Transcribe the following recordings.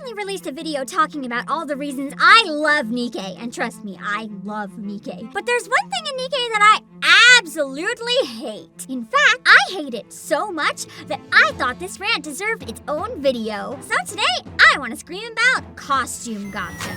recently released a video talking about all the reasons I love Nikke, and trust me, I love Nikke. But there's one thing in Nikke that I absolutely hate. In fact, I hate it so much that I thought this rant deserved its own video. So today, I want to scream about costume gacha.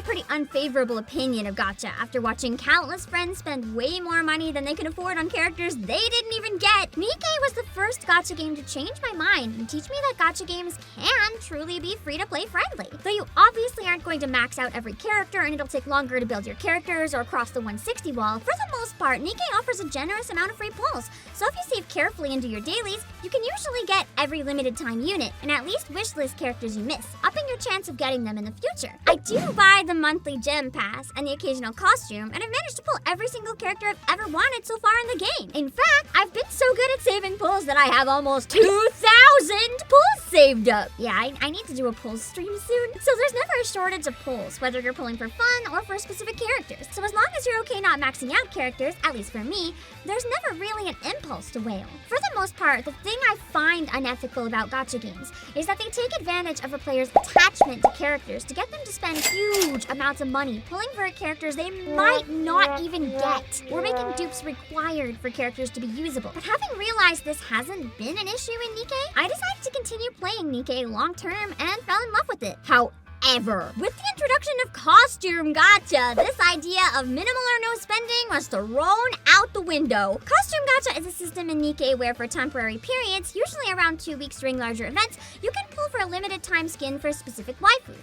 Pretty unfavorable opinion of gacha after watching countless friends spend way more money than they could afford on characters they didn't even get. Nikke was the first gacha game to change my mind and teach me that gacha games can truly be free-to-play friendly. Though you obviously aren't going to max out every character and it'll take longer to build your characters or cross the 160 wall, for the most part, Nikke offers a generous amount of free pulls. So if you save carefully into your dailies, you can usually get every limited time unit and at least wishlist characters you miss, upping your chance of getting them in the future. I do buy the monthly gem pass and the occasional costume, and I've managed to pull every single character I've ever wanted so far in the game. In fact, I've been so good at saving pulls that I have almost 2,000 pulls saved up. Yeah, I need to do a pulls stream soon. So there's never a shortage of pulls, whether you're pulling for fun or for specific characters. So as long as you're okay not maxing out characters, at least for me, there's never really an impulse to wail. For the most part, the thing I find unethical about gacha games is that they take advantage of a player's attachment to characters to get them to spend huge amounts of money pulling for characters they might not even get, or making dupes required for characters to be usable. But having realized this hasn't been an issue in Nikke, I decided to continue playing Nikke long term and fell in love with it. However, with the introduction of costume gacha, this idea of minimal or no spending was thrown out the window. Costume gacha is a system in Nikke where for temporary periods, usually around 2 weeks during larger events, you can pull for a limited time skin for a specific waifu.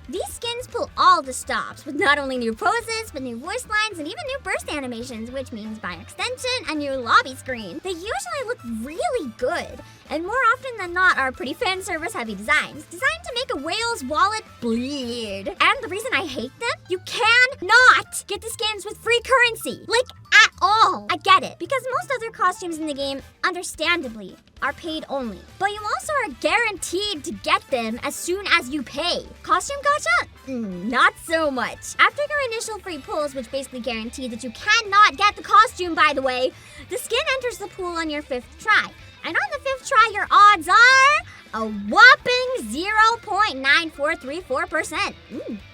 These skins pull all the stops, with not only new poses, but new voice lines and even new burst animations, which means by extension, a new lobby screen. They usually look really good, and more often than not are pretty fan service heavy designs, designed to make a whale's wallet bleed. And the reason I hate them? You cannot get the skins with free currency. Like, at all. I get it, because most other costumes in the game, understandably, are paid only. But you also are guaranteed to get them as soon as you pay. Costume gacha? Not so much. After your initial free pulls, which basically guarantee that you cannot get the costume, by the way, the skin enters the pool on your 5th try. And on the 5th try, your odds are a whopping 0.9434%.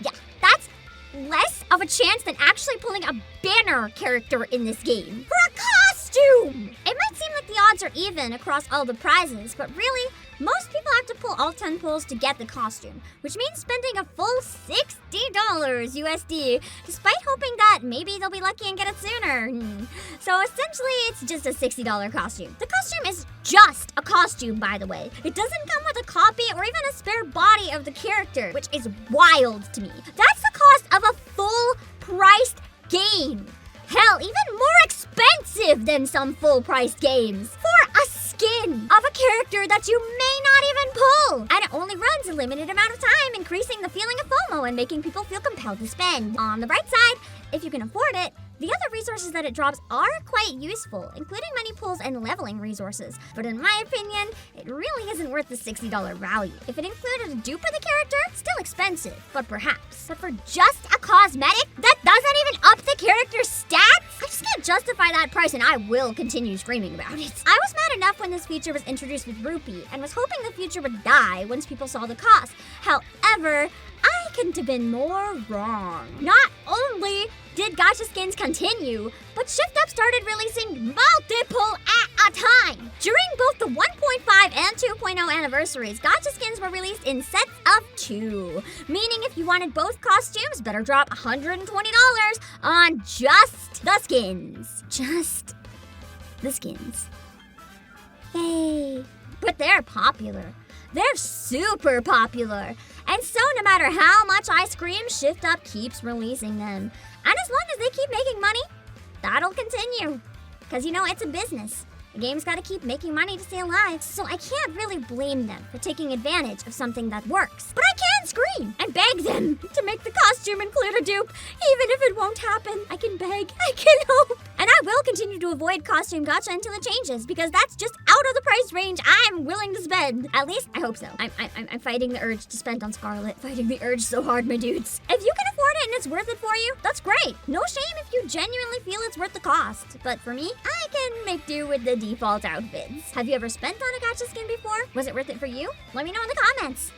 Yeah, that's less of a chance than actually pulling a banner character in this game for a costume! It might seem like the odds are even across all the prizes, but really, most people have to pull all 10 pulls to get the costume, which means spending a full $60 USD, despite hoping that maybe they'll be lucky and get it sooner. So essentially, it's just a $60 costume. The costume is just a costume, by the way. It doesn't come with a copy or even a spare body of the character, which is wild to me. That's the cost of a full-priced game. Hell, even more expensive than some full-priced games. For a skin of a character that you may not even pull. And it only runs a limited amount of time, increasing the feeling of FOMO and making people feel compelled to spend. On the bright side, if you can afford it, the other resources that it drops are quite useful, including money pools and leveling resources. But in my opinion, it really isn't worth the $60 value. If it included a dupe of the character, still expensive, but perhaps. But for just a cosmetic that doesn't even up the character's stats, I just can't justify that price, and I will continue screaming about it. I was mad enough when this feature was introduced with Rupee, and was hoping the feature would die once people saw the cost. However, I couldn't have been more wrong. Not only did gacha skins continue, but Shift Up started releasing multiple at a time. During both the 1.5 and 2.0 anniversaries, gacha skins were released in sets of 2, meaning if you wanted both costumes, better drop $120 on just the skins. Just the skins. Yay. But they're popular. They're super popular. And so no matter how much I scream, Shift Up keeps releasing them. And as long as they keep making money, that'll continue. Because, you know, it's a business. The game's got to keep making money to stay alive, so I can't really blame them for taking advantage of something that works. But I can scream and beg them to make the costume include a dupe. Even if it won't happen, I can beg, I can hope. And I will continue to avoid costume gacha until it changes, because that's just out of the price range I'm willing to spend. At least, I hope so. I'm fighting the urge to spend on Scarlet. Fighting the urge so hard, my dudes. If you can afford it and it's worth it for you, that's great. No shame if you genuinely feel it's worth the cost. But for me, I I can make do with the default outfits. Have you ever spent on a gacha skin before? Was it worth it for you? Let me know in the comments.